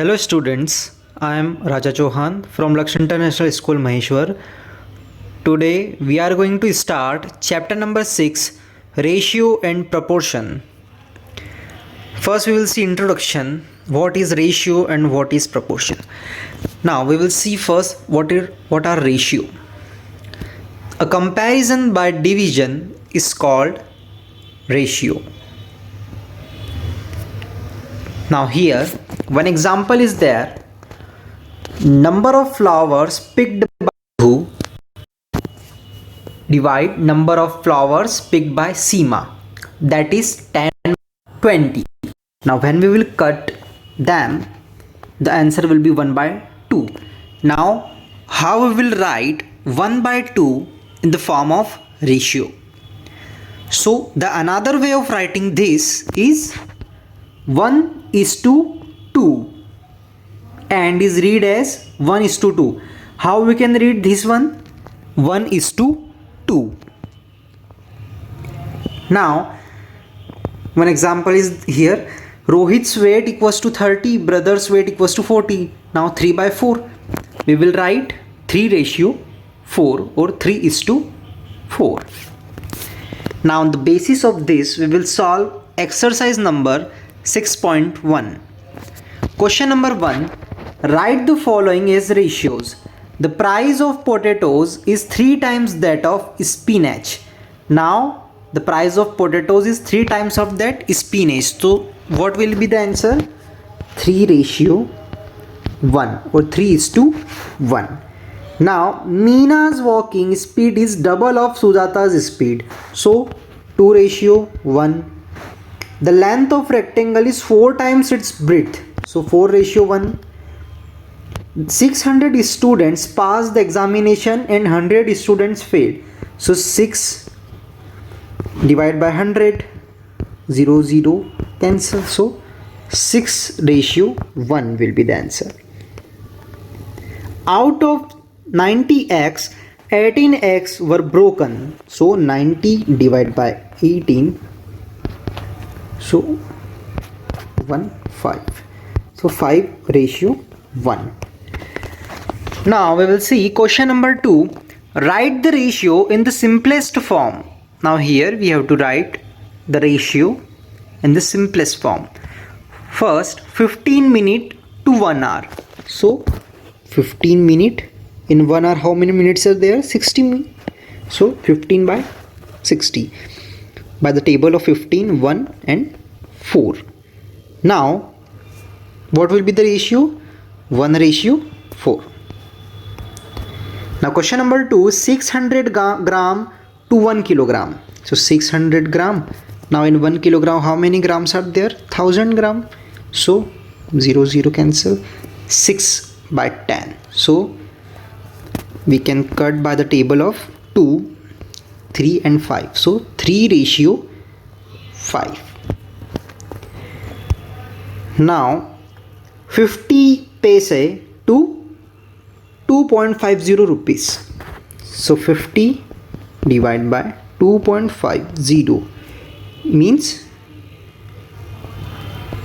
Hello students, I am Raja Chauhan from Lakshya International School Maheshwar. Today we are going to start chapter number 6, Ratio and Proportion. First we will see introduction, what is ratio and what is proportion. Now we will see first what are ratio. A comparison by division is called ratio. Now here one example is there. Number of flowers picked by Madhu divide number of flowers picked by Seema, that is 10 20. Now when we will cut them, the answer will be 1 by 2. Now how we will write 1 by 2 in the form of ratio? So the another way of writing this is 1:2 and is read as 1:2. How we can read this one? 1:2. Now one example is here. Rohit's weight equals to 30, brother's weight equals to 40. Now 3 by 4. We will write 3:4 or 3:4. Now on the basis of this we will solve exercise number 6.1. Question number 1. Write the following as ratios. The price of potatoes is 3 times that of spinach. Now the price of potatoes is 3 times of that spinach. So what will be the answer? 3:1 or 3:1. Now Meena's walking speed is double of Sujata's speed. So 2:1. The length of rectangle is 4 times its breadth. So 4:1. 600 students passed the examination and 100 students failed. So 6 divided by 100, 0 0 cancel. So 6:1 will be the answer. Out of 90x, 18x were broken. So 90 divided by 18. So 1:5. So 5:1. Now we will see question number 2. Write the ratio in the simplest form. Now here we have to write the ratio in the simplest form. First 15 minutes to 1 hour. So 15 minutes in 1 hour, how many minutes are there? 60 minutes. So 15 by 60. By the table of 15, 1 and 4. Now what will be the ratio? 1:4. Now question number 2. 600 gram to 1 kilogram. So 600 gram. Now in 1 kilogram how many grams are there? 1000 gram. So 0 0 cancel. 6 by 10. So we can cut by the table of 2, 3 and 5. So 3:5. Now 50 paise to 2.50 rupees. So 50 divided by 2.50 means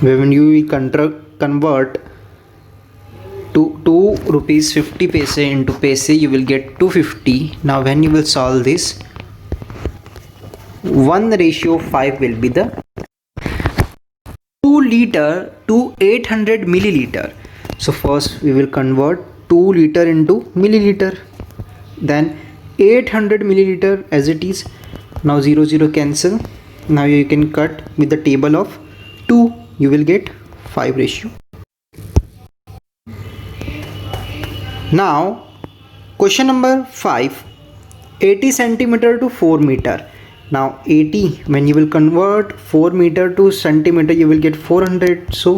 when you convert to 2 rupees 50 paise into paise, you will get 250. Now when you will solve this, 1:5 will be the 2 liter to 800 milliliter. So first we will convert 2 liter into milliliter, then 800 milliliter as it is. Now 0 0 cancel. Now you can cut with the table of 2. You will get 5:. Now question number 5. 80 centimeter to 4 meter. Now 80, when you will convert 4 meter to centimeter, you will get 400. So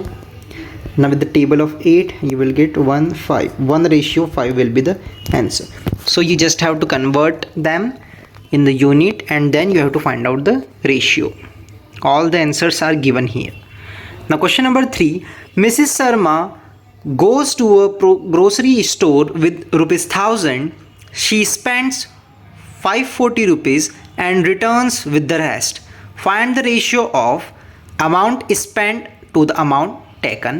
now with the table of 8 you will get 1:5. 1:5 will be the answer. So you just have to convert them in the unit and then you have to find out the ratio. All the answers are given here. Now question number 3. Mrs. Sharma goes to a grocery store with ₹1000. She spends 540 rupees and returns with the rest. Find the ratio of amount spent to the amount taken.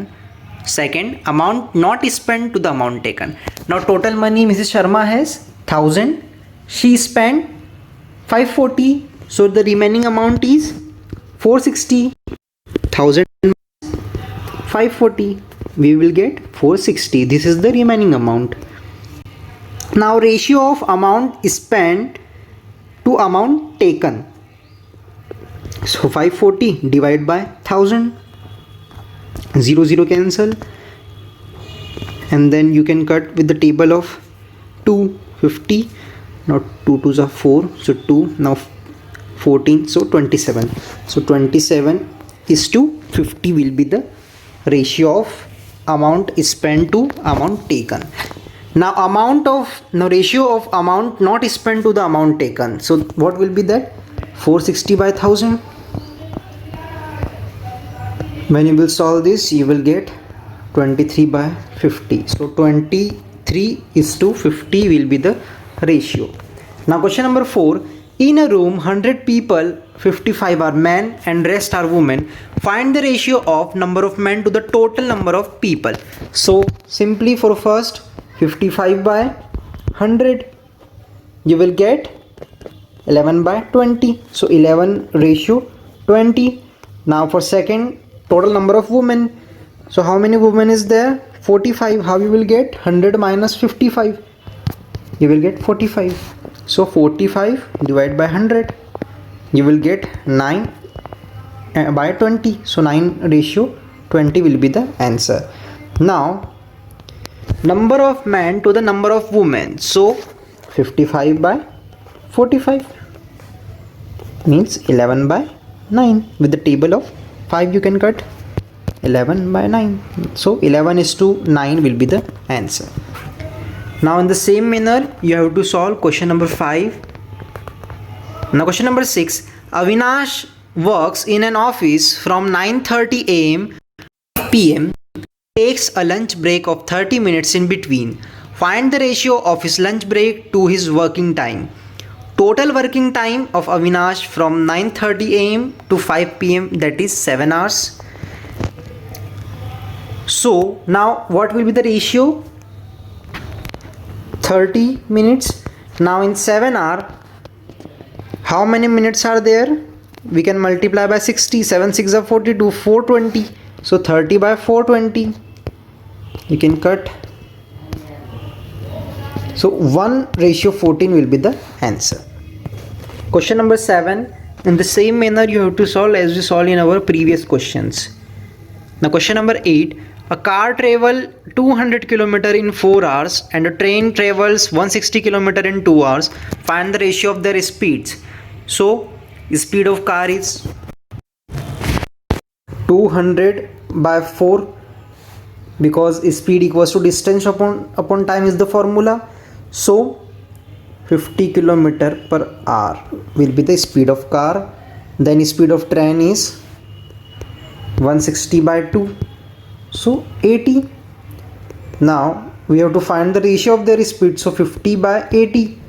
Second, amount not spent to the amount taken. Now total money Mrs. Sharma has 1000. She spent 540. So the remaining amount is 460. 1000 540. We will get 460. This is the remaining amount. Now ratio of amount spent to amount taken. So 540 divided by 1000. 0 0 cancel, and then you can cut with the table of 250. Now 2 2s are 4, so 2, now 14, so 27. So 27 is to 50 will be the ratio of amount spent to amount taken. Now ratio of amount not spent to the amount taken. So what will be that? 460 by 1000. When you will solve this, you will get 23 by 50. So 23 is to 50 will be the ratio. Now question number 4. In a room 100 people, 55 are men and rest are women. Find the ratio of number of men to the total number of people. So simply for first 55 by 100, you will get 11 by 20. So 11 ratio 20. Now for second, total number of women. So how many women is there? 45. How you will get? 100 minus 55. You will get 45. So 45 divided by 100. You will get 9 by 20. So 9 ratio 20 will be the answer. Now number of men to the number of women. So 55 by 45 means 11 by 9. With the table of 5 you can cut 11 by 9. So 11 is to 9 will be the answer. Now in the same manner you have to solve question number 5. Now question number 6. Avinash works in an office from 9:30 am to pm, takes a lunch break of 30 minutes in between. Find the ratio of his lunch break to his working time. Total working time of Avinash from 9:30 am to 5 pm, that is 7 hours. So now what will be the ratio? 30 minutes. Now in 7 hours, how many minutes are there? We can multiply by 60. 7 6 are 42, 420. So 30 by 420. You can cut. So 1 ratio 14 will be the answer. Question number 7. In the same manner you have to solve as we solved in our previous questions. Now question number 8. A car travels 200 km in 4 hours and a train travels 160 km in 2 hours. Find the ratio of their speeds. So speed of car is 200 by 4, because speed equals to distance upon time is the formula. So 50 km per hour will be the speed of car. Then speed of train is 160 by 2, so 80. Now we have to find the ratio of their speed. So 50 by 80,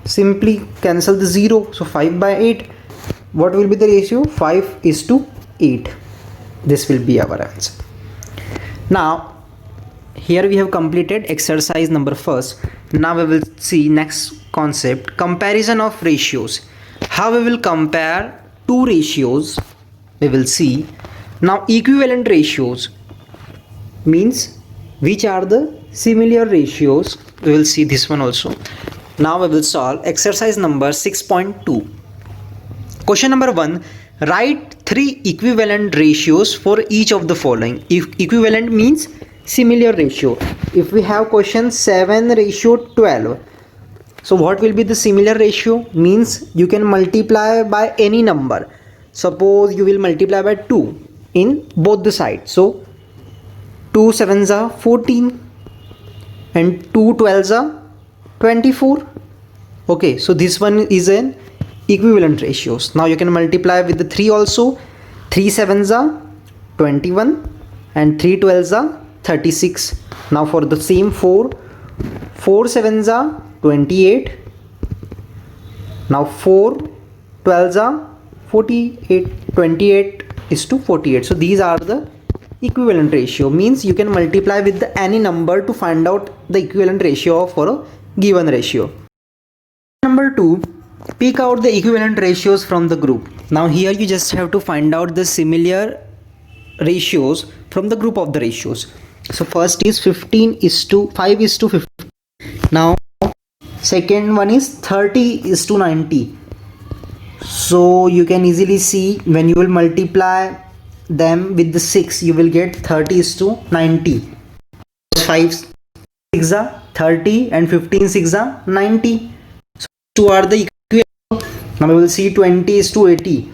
simply cancel the 0. So 5 by 8, what will be the ratio? 5 is to 8. This will be our answer. Now here we have completed exercise number 1. Now we will see next concept, comparison of ratios. How we will compare two ratios, we will see. Now equivalent ratios means which are the similar ratios. We will see this one also. Now we will solve exercise number 6.2. Question number 1. Write 3 equivalent ratios for each of the following. If equivalent means similar ratio. If we have question 7:12, so what will be the similar ratio? Means you can multiply by any number. Suppose you will multiply by 2 in both the sides. So 2 sevens are 14 and 2 12s are 24. Okay, so this one is an equivalent ratios. Now you can multiply with the 3 also. 3 sevens are 21 and 3 12s are 36. Now for the same 4 sevens are 28. Now 4 12s are 48. 28 is to 48. So these are the equivalent ratio, means you can multiply with any number to find out the equivalent ratio for a given ratio. Number 2, pick out the equivalent ratios from the group. Now here you just have to find out the similar ratios from the group of the ratios. So first is 5:50. Now second one is 30:90. So you can easily see when you will multiply them with the 6, you will get 30:90. 5 6 are 30 and 15 6 are 90. So 2 are the equivalent. Now we will see 20:80.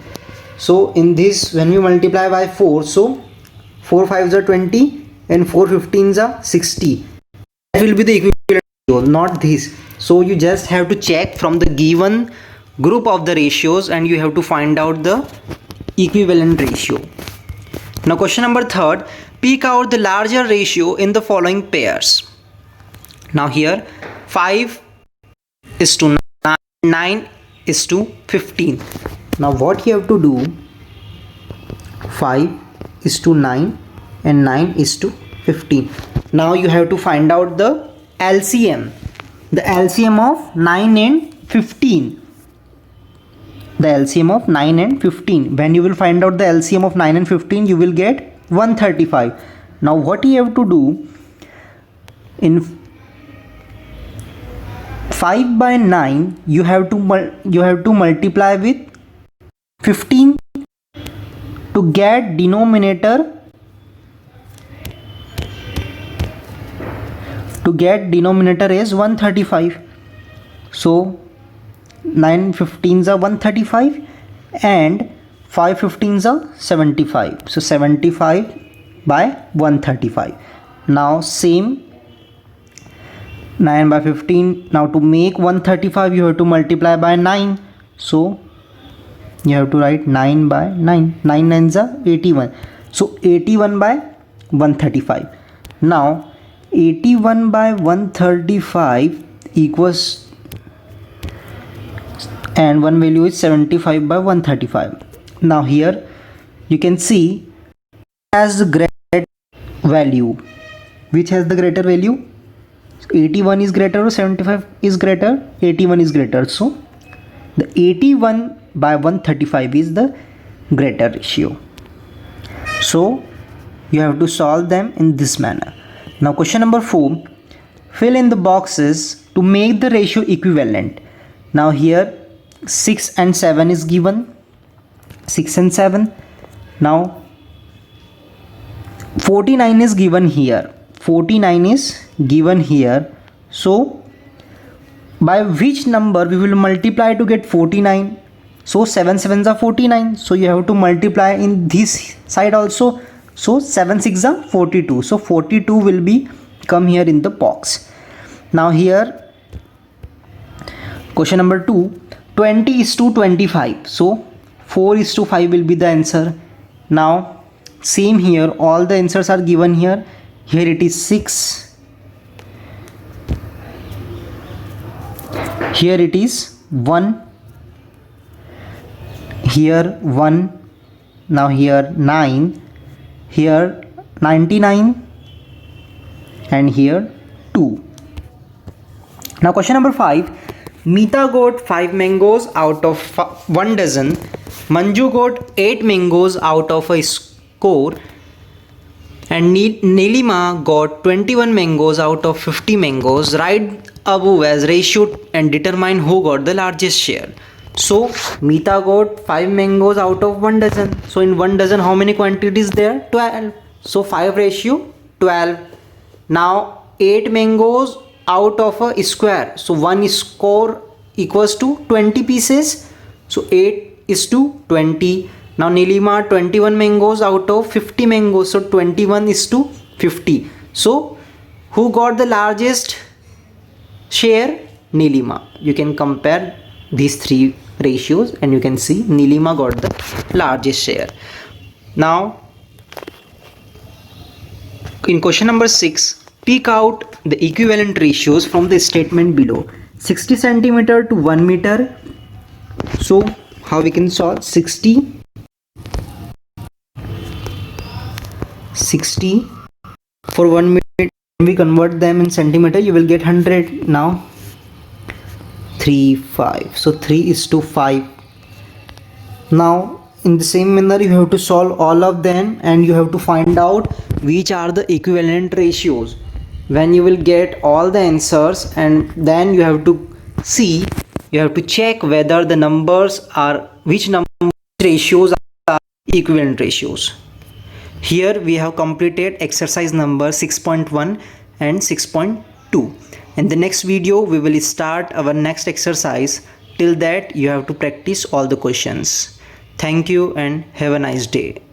So in this, when we multiply by 4, so 4 5s are 20 and 4 15s are 60. That will be the equivalent ratio, not this. So you just have to check from the given group of the ratios and you have to find out the equivalent ratio. Now question number 3, pick out the larger ratio in the following pairs. Now here 5:9:15. Now what you have to do, 5:9 and 9:15. Now you have to find out the LCM. The LCM of 9 and 15. The LCM of 9 and 15. When you will find out the LCM of 9 and 15, you will get 135. Now what you have to do, in 5/9 you have to multiply with 15 to get denominator is 135. So 9 15s are 135 and 5 15s are 75. So 75 by 135. Now same 9 by 15. Now to make 135 you have to multiply by 9. So you have to write 9 by 9. 9 9s are 81. So 81 by 135. Now 81 by 135 equals, and one value is 75 by 135. Now here you can see has the greater value. Which has the greater value? 81 is greater or 75 is greater? 81 is greater. So the 81 by 135 is the greater ratio. So you have to solve them in this manner. Now question number 4, fill in the boxes to make the ratio equivalent. Now here 6 and 7 is given. 6 and 7. Now 49 is given here. 49 is given here. So by which number we will multiply to get 49? So 7 7s are 49. So you have to multiply in this side also. So 7 6 are 42. So 42 will be come here in the box. Now here question number 2, 20:25. So 4:5 will be the answer. Now same here, all the answers are given here. Here it is 6. Here it is 1. Here 1. Now here 9. Here 99 and here 2. Now question number 5, Meeta got 5 mangoes out of 1 dozen. Manju got 8 mangoes out of a score, and Nilima got 21 mangoes out of 50 mangoes. Write above as ratio and determine who got the largest share. So Meeta got 5 mangoes out of 1 dozen. So in 1 dozen how many quantities there? 12. So 5:12. Now 8 mangoes out of a square. So 1 score equals to 20 pieces. So 8:20. Now Nilima 21 mangoes out of 50 mangoes. So 21:50. So who got the largest share? Nilima. You can compare these 3 ratios and you can see Nilima got the largest share. Now in question number 6, pick out the equivalent ratios from the statement below. 60 centimeter to 1 meter. So how we can solve? 60 60 for 1 minute. When we convert them in centimeter, you will get 100. Now 3 5, so 3:5. Now in the same manner you have to solve all of them, and you have to find out which are the equivalent ratios. When you will get all the answers, and then you have to see, you have to check whether the numbers are, which number ratios are equivalent ratios. Here we have completed exercise number 6.1 and 6.2. In the next video we will start our next exercise. Till that you have to practice all the questions. Thank you and have a nice day.